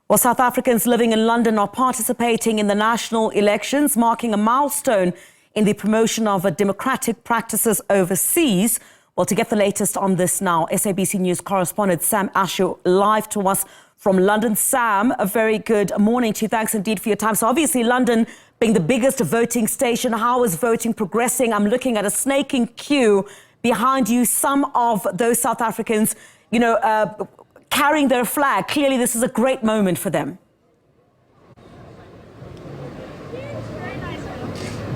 Well, South Africans living in London are participating in the national elections, marking a milestone in the promotion of democratic practices overseas. Well, to get the latest on this now, SABC News correspondent Sam Ashoo live to us from London. Sam, a very good morning to you. Thanks indeed for your time. So obviously London being the biggest voting station, how is voting progressing? I'm looking at a snaking queue behind you. Some of those South Africans, carrying their flag. Clearly, this is a great moment for them.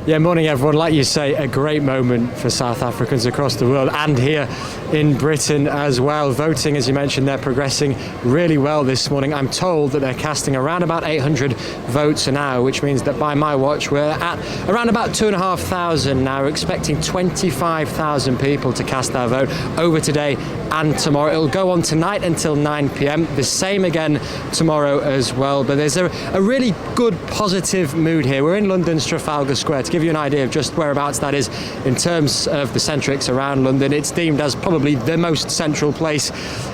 Yeah, morning everyone. Like you say, a great moment for South Africans across the world and here in Britain as well. Voting, as you mentioned, they're progressing really well this morning. I'm told that they're casting around about 800 votes an hour, which means that by my watch, we're at around about 2,500 now. We're expecting 25,000 people to cast their vote over today and tomorrow. It'll go on tonight until 9 p.m. The same again tomorrow as well. But there's a really good, positive mood here. We're in London's Trafalgar Square. To give you an idea of just whereabouts that is in terms of the centrics around London, it's deemed as probably the most central place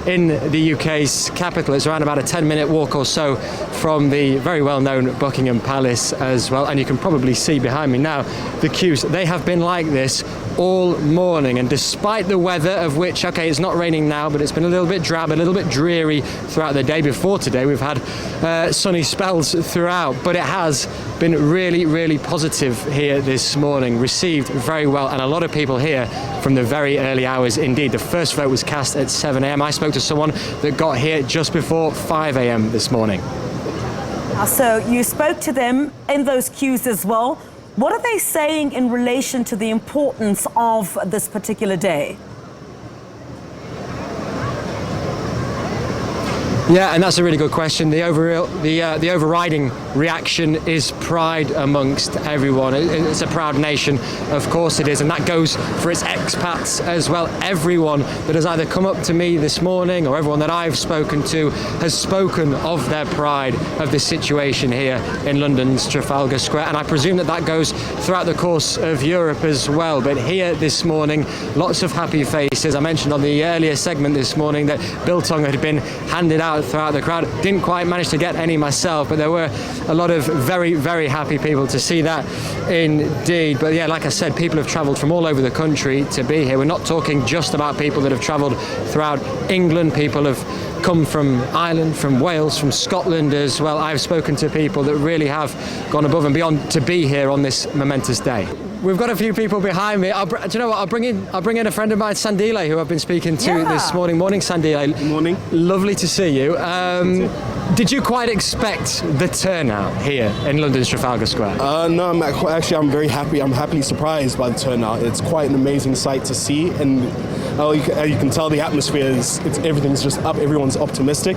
in the UK's capital. It's around about a 10-minute walk or so from the very well-known Buckingham Palace as well. And you can probably see behind me now the queues. They have been like this all morning, and despite the weather, of which, okay, it's not raining now, but it's been a little bit drab, a little bit dreary throughout the day. Before today, we've had sunny spells throughout, but it has been really, really positive here this morning, received very well, and a lot of people here from the very early hours indeed. The first vote was cast at 7 a.m. I spoke to someone that got here just before 5 a.m. this morning. So you spoke to them in those queues as well. What are they saying in relation to the importance of this particular day? Yeah, and that's a really good question. The overriding reaction is pride amongst everyone. It's a proud nation, of course it is, and that goes for its expats as well. Everyone that has either come up to me this morning or everyone that I've spoken to has spoken of their pride of the situation here in London's Trafalgar Square, and I presume that that goes throughout the course of Europe as well. But here this morning, lots of happy faces. I mentioned on the earlier segment this morning that biltong had been handed out throughout the crowd. Didn't quite manage to get any myself, but there were a lot of very, very happy people to see that indeed. But yeah, like I said, people have travelled from all over the country to be here. We're not talking just about people that have travelled throughout England. People have come from Ireland, from Wales, from Scotland as well. I've spoken to people that really have gone above and beyond to be here on this momentous day. We've got a few people behind me. Do you know what? I'll bring in a friend of mine, Sandile, who I've been speaking to this morning. Morning, Sandile. Good morning. Lovely to see you. Did you quite expect the turnout here in London's Trafalgar Square? No, I'm very happy. I'm happily surprised by the turnout. It's quite an amazing sight to see, and you can tell the atmosphere everything's just up. Everyone's optimistic,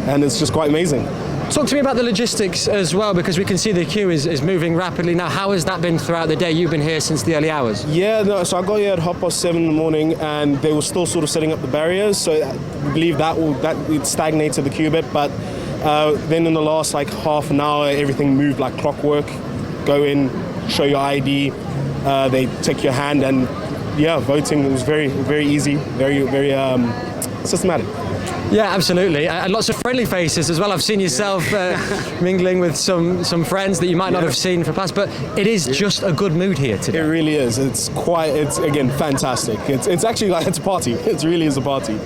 and it's just quite amazing. Talk to me about the logistics as well, because we can see the queue is moving rapidly now. How has that been throughout the day? You've been here since the early hours. Yeah, no, so I got here at 7:30 in the morning, and they were still sort of setting up the barriers. So I believe that it stagnated the queue a bit, but then in the last half an hour, everything moved like clockwork. Go in, show your ID, they take your hand, and yeah, voting was very, very easy, very, very systematic. Yeah, absolutely, and lots of friendly faces as well. I've seen yourself mingling with some friends that you might not have seen for past, but it is just a good mood here today. It really is. It's again fantastic. It's actually it's a party. It really is a party.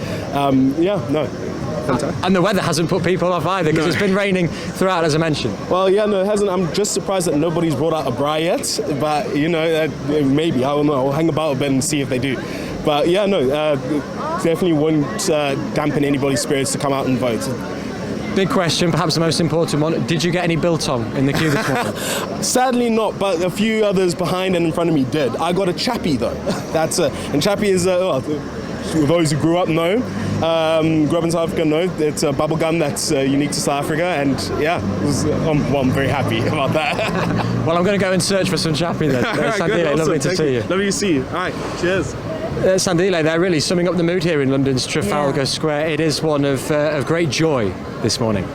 Fantastic. And the weather hasn't put people off either, because it's been raining throughout, as I mentioned. Well, yeah, no, it hasn't. I'm just surprised that nobody's brought out a bra yet, but maybe, I don't know. I'll hang about a bit and see if they do. But yeah, no, definitely wouldn't dampen anybody's spirits to come out and vote. Big question, perhaps the most important one. Did you get any biltong in the queue this morning? Sadly not, but a few others behind and in front of me did. I got a chappie though. And chappie is, for those who grew up know, grew up in South Africa know, it's a bubble gum that's unique to South Africa, and yeah, I'm very happy about that. Well, I'm going to go and search for some chappie then. Sandile, lovely to see you. Lovely to see you. All right, cheers. Sandile, they're really summing up the mood here in London's Trafalgar Square. It is one of great joy this morning.